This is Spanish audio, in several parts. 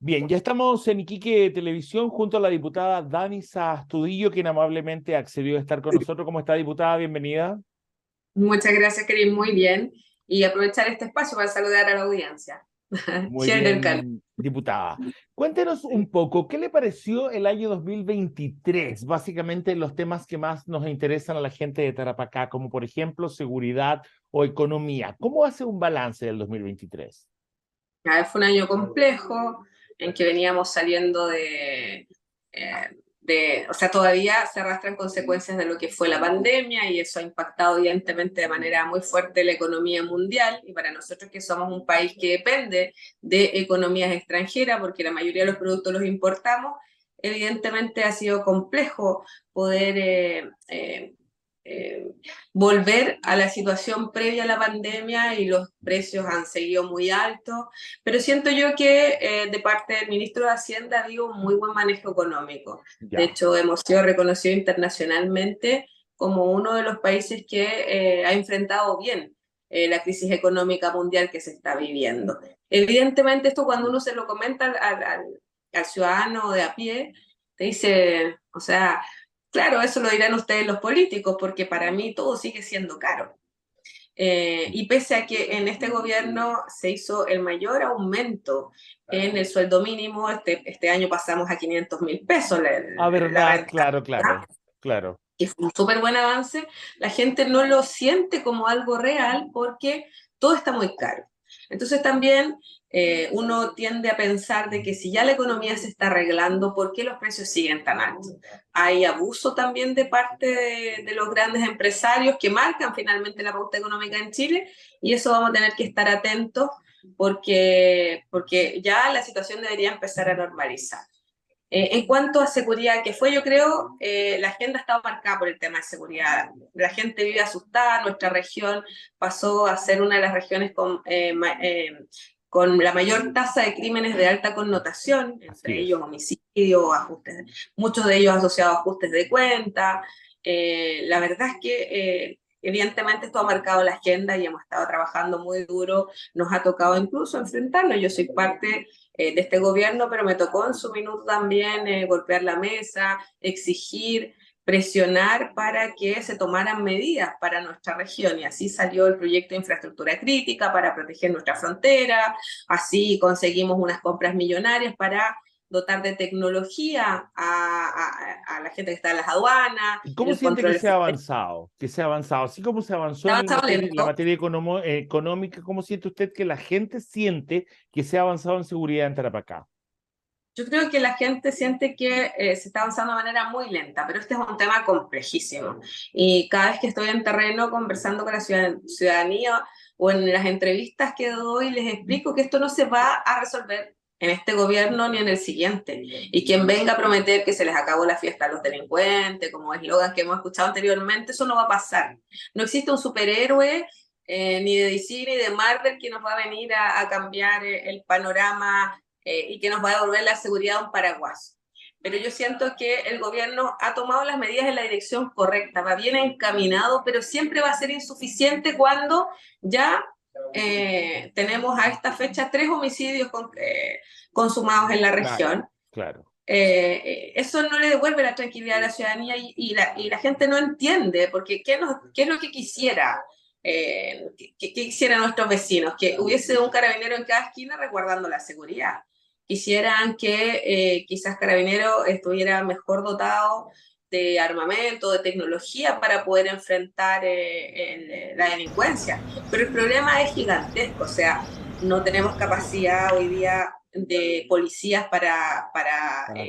Bien, ya estamos en Iquique Televisión junto a la diputada Danisa Astudillo, quien amablemente accedió a estar con nosotros. ¿Cómo está, diputada? Bienvenida. Muchas gracias, Cris. Muy bien. Y aprovechar este espacio para saludar a la audiencia. Muy Share del canal. bien, diputada. Cuéntenos un poco, ¿qué le pareció el año 2023? Básicamente los temas que más nos interesan a la gente de Tarapacá, como por ejemplo seguridad o economía. ¿Cómo hace un balance del 2023? A ver, fue un año complejo en que veníamos saliendo o sea, todavía se arrastran consecuencias de lo que fue la pandemia y eso ha impactado evidentemente de manera muy fuerte la economía mundial y para nosotros que somos un país que depende de economías extranjeras porque la mayoría de los productos los importamos, evidentemente ha sido complejo poder eh, volver a la situación previa a la pandemia y los precios han seguido muy altos, pero siento yo que de parte del ministro de Hacienda ha habido un muy buen manejo económico. De Ya. hecho, hemos sido reconocidos internacionalmente como uno de los países que ha enfrentado bien la crisis económica mundial que se está viviendo. Evidentemente, esto cuando uno se lo comenta al ciudadano de a pie, te dice, o sea, claro, eso lo dirán ustedes los políticos, porque para mí todo sigue siendo caro. Y pese a que en este gobierno se hizo el mayor aumento en el sueldo mínimo, este año pasamos a 500.000 pesos Ah, la verdad, renta, claro, claro, claro. que fue un súper buen avance, la gente no lo siente como algo real porque todo está muy caro. Entonces también uno tiende a pensar de que si ya la economía se está arreglando, ¿por qué los precios siguen tan altos? Hay abuso también de parte de los grandes empresarios que marcan finalmente la pauta económica en Chile y eso vamos a tener que estar atentos porque ya la situación debería empezar a normalizar. En cuanto a seguridad, que fue, yo creo, la agenda estaba marcada por el tema de seguridad. La gente vive asustada, nuestra región pasó a ser una de las regiones con la mayor tasa de crímenes de alta connotación, Así entre ellos es. homicidios, muchos de ellos asociados a ajustes de cuenta. La verdad es que evidentemente esto ha marcado la agenda y hemos estado trabajando muy duro, nos ha tocado incluso enfrentarnos. Yo soy parte de este gobierno, pero me tocó en su minuto también golpear la mesa, exigir, presionar para que se tomaran medidas para nuestra región y así salió el proyecto de infraestructura crítica para proteger nuestra frontera, así conseguimos unas compras millonarias para dotar de tecnología a la gente que está en las aduanas, ¿Y en cómo el siente que control se ha fronterizo. avanzado? Que se ha avanzado. Así como se avanzó en Estaba la lento. materia económica, ¿cómo siente usted que la gente siente que se ha avanzado en seguridad en Tarapacá? Yo creo que la gente siente que se está avanzando de manera muy lenta, pero este es un tema complejísimo. Y cada vez que estoy en terreno conversando con la ciudadanía o en las entrevistas que doy, les explico que esto no se va a resolver en este gobierno ni en el siguiente. Y quien venga a prometer que se les acabó la fiesta a los delincuentes, como eslogan que hemos escuchado anteriormente, eso no va a pasar. No existe un superhéroe ni de DC ni de Marvel que nos va a venir a cambiar el panorama y que nos va a devolver la seguridad a un paraguas. Pero yo siento que el gobierno ha tomado las medidas en la dirección correcta, va bien encaminado, pero siempre va a ser insuficiente cuando ya tenemos a esta fecha 3 homicidios consumados en la Claro, región. claro. Eso no le devuelve la tranquilidad a la ciudadanía y la gente no entiende, porque ¿qué es lo que quisiera? ¿Qué quisieran nuestros vecinos? Que hubiese un carabinero en cada esquina resguardando la seguridad. Quisieran que quizás Carabineros estuviera mejor dotado de armamento, de tecnología para poder enfrentar la delincuencia. Pero el problema es gigantesco, o sea, no tenemos capacidad hoy día de policías Para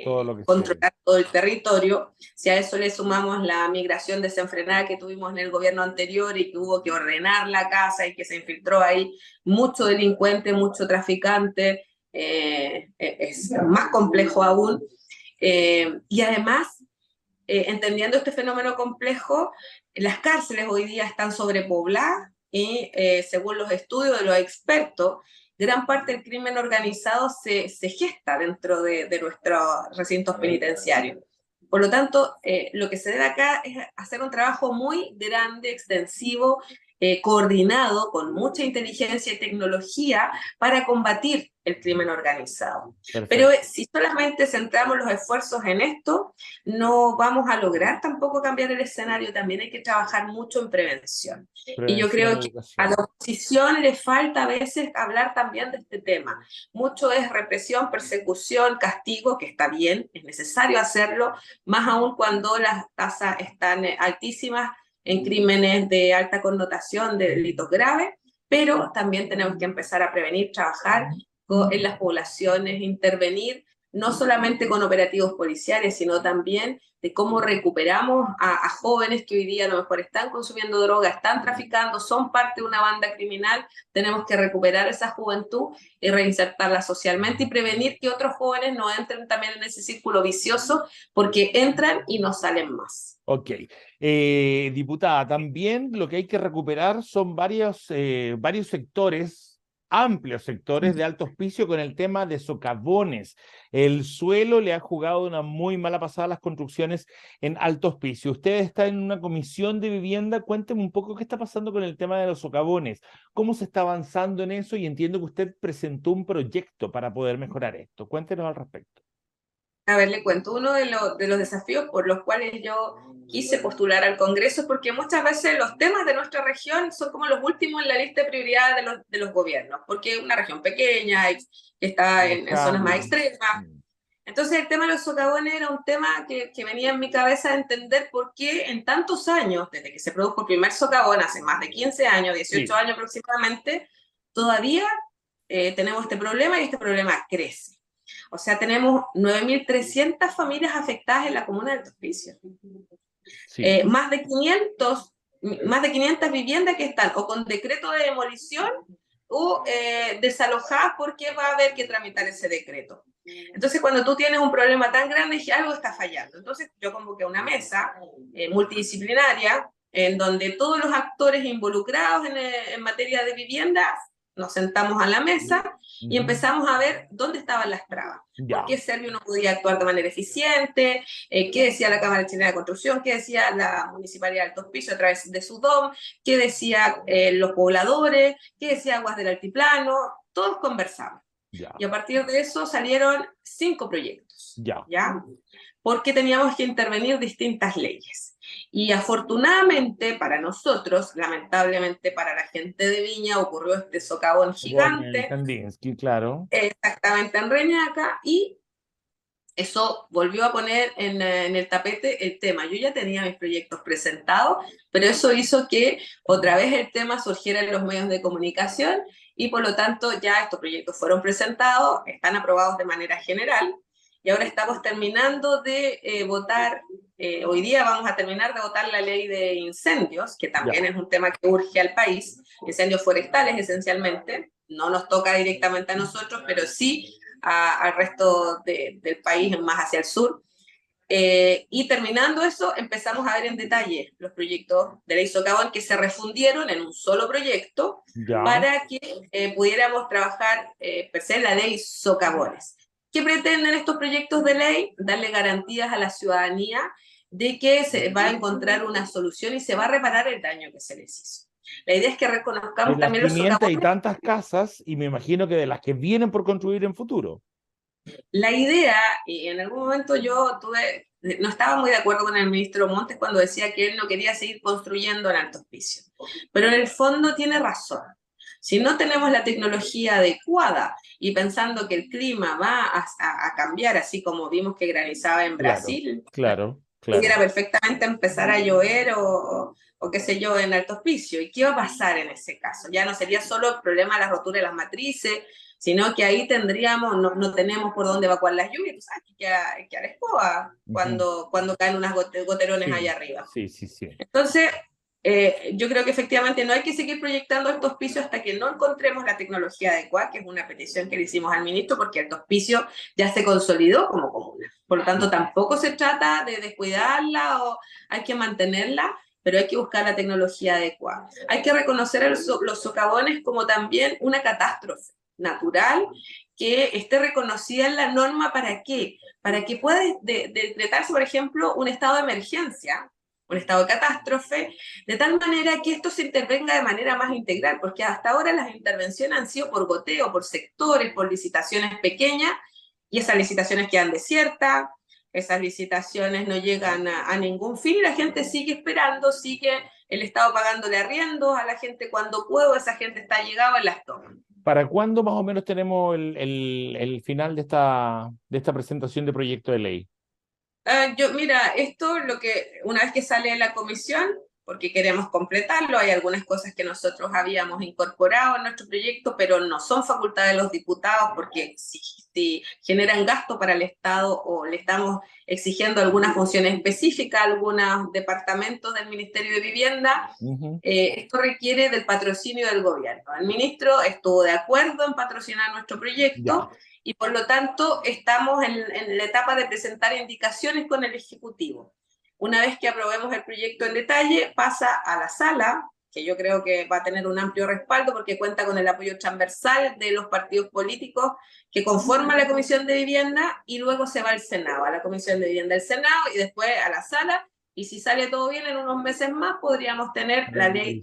todo lo que se... controlar todo el territorio. Si a eso le sumamos la migración desenfrenada que tuvimos en el gobierno anterior y que hubo que ordenar la casa y que se infiltró ahí mucho delincuente, mucho traficante, es más complejo aún. Y además, entendiendo este fenómeno complejo, las cárceles hoy día están sobrepobladas y según los estudios de los expertos, gran parte del crimen organizado se gesta dentro de nuestros recintos penitenciarios. Por lo tanto, lo que se debe acá es hacer un trabajo muy grande, extensivo, coordinado con mucha inteligencia y tecnología para combatir el crimen organizado. Pero Perfecto. si solamente centramos los esfuerzos en esto, no vamos a lograr tampoco cambiar el escenario. También hay que trabajar mucho en prevención. Y yo Prevención, creo que a la educación. oposición le falta a veces hablar también de este tema. Mucho es represión, persecución, castigo, que está bien, es necesario hacerlo, más aún cuando las tasas están altísimas en crímenes de alta connotación, de delitos graves, pero también tenemos que empezar a prevenir, trabajar en las poblaciones, intervenir no solamente con operativos policiales, sino también de cómo recuperamos a jóvenes que hoy día a lo mejor están consumiendo droga, están traficando, son parte de una banda criminal. Tenemos que recuperar esa juventud y reinsertarla socialmente y prevenir que otros jóvenes no entren también en ese círculo vicioso, porque entran y no salen más. Ok. Diputada, también lo que hay que recuperar son varios sectores, amplios sectores de alto hospicio con el tema de socavones. El suelo le ha jugado una muy mala pasada a las construcciones en alto hospicio. Usted está en una comisión de vivienda. Cuénteme un poco qué está pasando con el tema de los socavones, cómo se está avanzando en eso, y entiendo que usted presentó un proyecto para poder mejorar esto. Cuéntenos al respecto. A ver, le cuento, uno de los desafíos por los cuales yo quise postular al Congreso, porque muchas veces los temas de nuestra región son como los últimos en la lista de prioridades de los gobiernos, porque es una región pequeña y que está en zonas más Lejano. extremas. Entonces el tema de los socavones era un tema que venía en mi cabeza a entender por qué en tantos años, desde que se produjo el primer socavón, hace más de 15 años, 18 Sí, años aproximadamente, todavía tenemos este problema y este problema crece. O sea, tenemos 9.300 familias afectadas en la comuna de Alto Hospicio. sí. Más de 500 viviendas que están o con decreto de demolición o desalojadas porque va a haber que tramitar ese decreto. Entonces, cuando tú tienes un problema tan grande, dije, algo está fallando. Entonces, yo convoqué una mesa multidisciplinaria en donde todos los actores involucrados en materia de vivienda nos sentamos a la mesa y Ujú. empezamos a ver dónde estaban las trabas. ¿Por Ya. qué Servio no podía actuar de manera eficiente? ¿Qué decía la Cámara Chilena de Construcción? ¿Qué decía la Municipalidad de Alto Hospicio a través de su DOM? ¿Qué decía los pobladores? ¿Qué decía Aguas del Altiplano? Todos conversamos. Ya. Y a partir de eso salieron 5 proyectos, Ya. ¿ya? Porque teníamos que intervenir distintas leyes. Y afortunadamente para nosotros, lamentablemente para la gente de Viña, ocurrió este socavón Con el gigante, Kandinsky, claro. exactamente en Reñaca, y eso volvió a poner en el tapete el tema. Yo ya tenía mis proyectos presentados, pero eso hizo que otra vez el tema surgiera en los medios de comunicación y por lo tanto ya estos proyectos fueron presentados, están aprobados de manera general y ahora estamos terminando de votar. Hoy día vamos a terminar de votar la ley de incendios, que también Ya. es un tema que urge al país, incendios forestales esencialmente. No nos toca directamente a nosotros, pero sí al resto del país, más hacia el sur. Y terminando eso, empezamos a ver en detalle los proyectos de ley socavón que se refundieron en un solo proyecto Ya. para que pudiéramos trabajar per se la ley socavones. ¿Qué pretenden estos proyectos de ley? Darle garantías a la ciudadanía de que se va a encontrar una solución y se va a reparar el daño que se les hizo. La idea es que De reconozcamos las también los 500 y socavones. tantas casas, y me imagino que de las que vienen por construir en futuro. La idea, y en algún momento no estaba muy de acuerdo con el ministro Montes cuando decía que él no quería seguir construyendo en Alto Hospicio, pero en el fondo tiene razón. Si no tenemos la tecnología adecuada y pensando que el clima va a cambiar, así como vimos que granizaba en Claro, Brasil, claro, pudiera claro. perfectamente empezar a llover o qué sé yo, en Alto Hospicio. ¿Y qué va a pasar en ese caso? Ya no sería solo el problema de la rotura de las matrices, sino que ahí no tenemos por dónde evacuar las lluvias. Tú sabes que a la escoba Ujú. cuando caen unas goterones allá Sí, arriba. sí, sí, sí. Entonces, yo creo que efectivamente no hay que seguir proyectando estos pisos hasta que no encontremos la tecnología adecuada, que es una petición que le hicimos al ministro, porque el hospicio ya se consolidó como comuna. Por lo tanto, Sí. tampoco se trata de descuidarla o hay que mantenerla, pero hay que buscar la tecnología adecuada. Hay que reconocer los socavones como también una catástrofe natural que esté reconocida en la norma. ¿Para qué? Para que pueda decretarse, por ejemplo, un estado de emergencia un estado de catástrofe, de tal manera que esto se intervenga de manera más integral, porque hasta ahora las intervenciones han sido por goteo, por sectores, por licitaciones pequeñas, y esas licitaciones quedan desiertas, esas licitaciones no llegan a ningún fin, y la gente sigue esperando, sigue el Estado pagándole arriendos a la gente cuando puedo, esa gente está llegada y las toma. ¿Para cuándo más o menos tenemos el final de esta presentación de proyecto de ley? Mira, esto lo que una vez que sale de la comisión, porque queremos completarlo, hay algunas cosas que nosotros habíamos incorporado en nuestro proyecto, pero no son facultad de los diputados porque si generan gasto para el Estado o le estamos exigiendo algunas funciones específicas a algunos departamentos del Ministerio de Vivienda, esto requiere del patrocinio del gobierno. El ministro estuvo de acuerdo en patrocinar nuestro proyecto. Ya. Y por lo tanto estamos en la etapa de presentar indicaciones con el Ejecutivo. Una vez que aprobemos el proyecto en detalle, pasa a la sala, que yo creo que va a tener un amplio respaldo porque cuenta con el apoyo transversal de los partidos políticos que conforman la Comisión de Vivienda, y luego se va al Senado, a la Comisión de Vivienda del Senado y después a la sala, y si sale todo bien en unos meses más podríamos tener la ley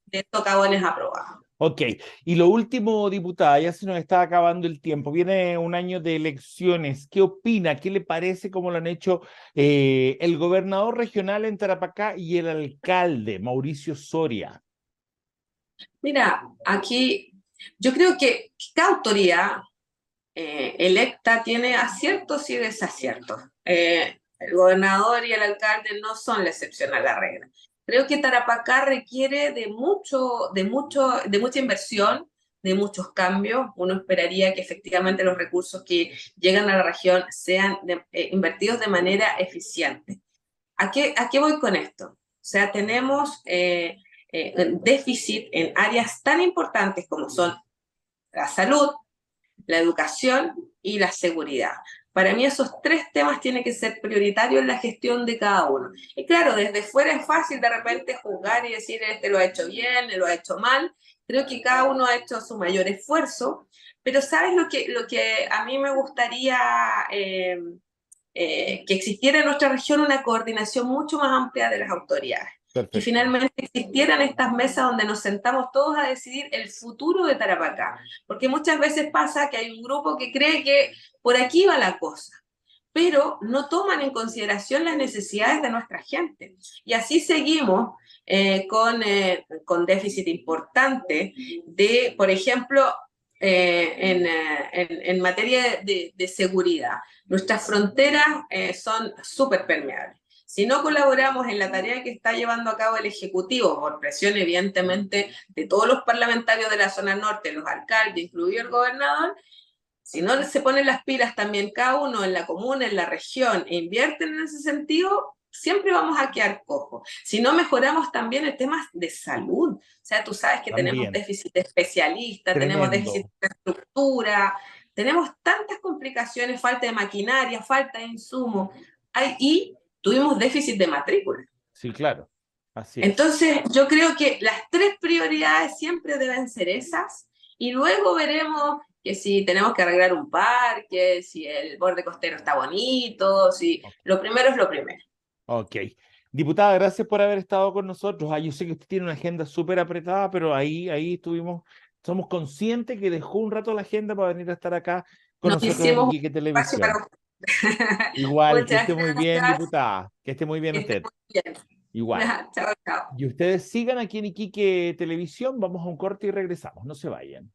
de socavones aprobada. Ok, y lo último, diputada, ya se nos está acabando el tiempo, viene un año de elecciones, ¿qué opina? ¿Qué le parece cómo lo han hecho el gobernador regional en Tarapacá y el alcalde, Mauricio Soria? Mira, aquí yo creo que cada autoridad electa tiene aciertos y desaciertos. El gobernador y el alcalde no son la excepción a la regla. Creo que Tarapacá requiere de mucha inversión, de muchos cambios. Uno esperaría que efectivamente los recursos que llegan a la región sean invertidos de manera eficiente. ¿A qué voy con esto? O sea, tenemos déficit en áreas tan importantes como son la salud, la educación y la seguridad. Para mí esos tres temas tienen que ser prioritarios en la gestión de cada uno. Y claro, desde fuera es fácil de repente juzgar y decir, este lo ha hecho bien, lo ha hecho mal. Creo que cada uno ha hecho su mayor esfuerzo, pero ¿sabes lo que a mí me gustaría que existiera en nuestra región? Una coordinación mucho más amplia de las autoridades. Que Perfecto. finalmente existieran estas mesas donde nos sentamos todos a decidir el futuro de Tarapacá. Porque muchas veces pasa que hay un grupo que cree que por aquí va la cosa, pero no toman en consideración las necesidades de nuestra gente. Y así seguimos con déficit importante de, por ejemplo, en materia de seguridad. Nuestras fronteras son súper permeables. Si no colaboramos en la tarea que está llevando a cabo el Ejecutivo, por presión evidentemente de todos los parlamentarios de la zona norte, los alcaldes, incluido el gobernador, si no se ponen las pilas también cada uno en la comuna, en la región, e invierten en ese sentido, siempre vamos a quedar cojos. Si no mejoramos también el tema de salud, o sea, tú sabes que tenemos También, déficit de especialistas, tenemos déficit tremendo. de estructura, tenemos tantas complicaciones, falta de maquinaria, falta de insumos, y tuvimos déficit de matrícula. Sí, claro, así es. Entonces, yo creo que las tres prioridades siempre deben ser esas, y luego veremos que si tenemos que arreglar un parque, si el borde costero está bonito, si lo primero es lo primero. Ok. Diputada, gracias por haber estado con nosotros. Yo sé que usted tiene una agenda súper apretada, pero ahí estuvimos, somos conscientes que dejó un rato la agenda para venir a estar acá con Nos nosotros en hicimos un Iquique espacio para Televisión. usted. Igual, que Muchas esté muy bien, gracias. diputada. Que esté muy bien Que esté usted. muy bien. Igual. Chao, chao. Y ustedes sigan aquí en Iquique Televisión. Vamos a un corte y regresamos. No se vayan.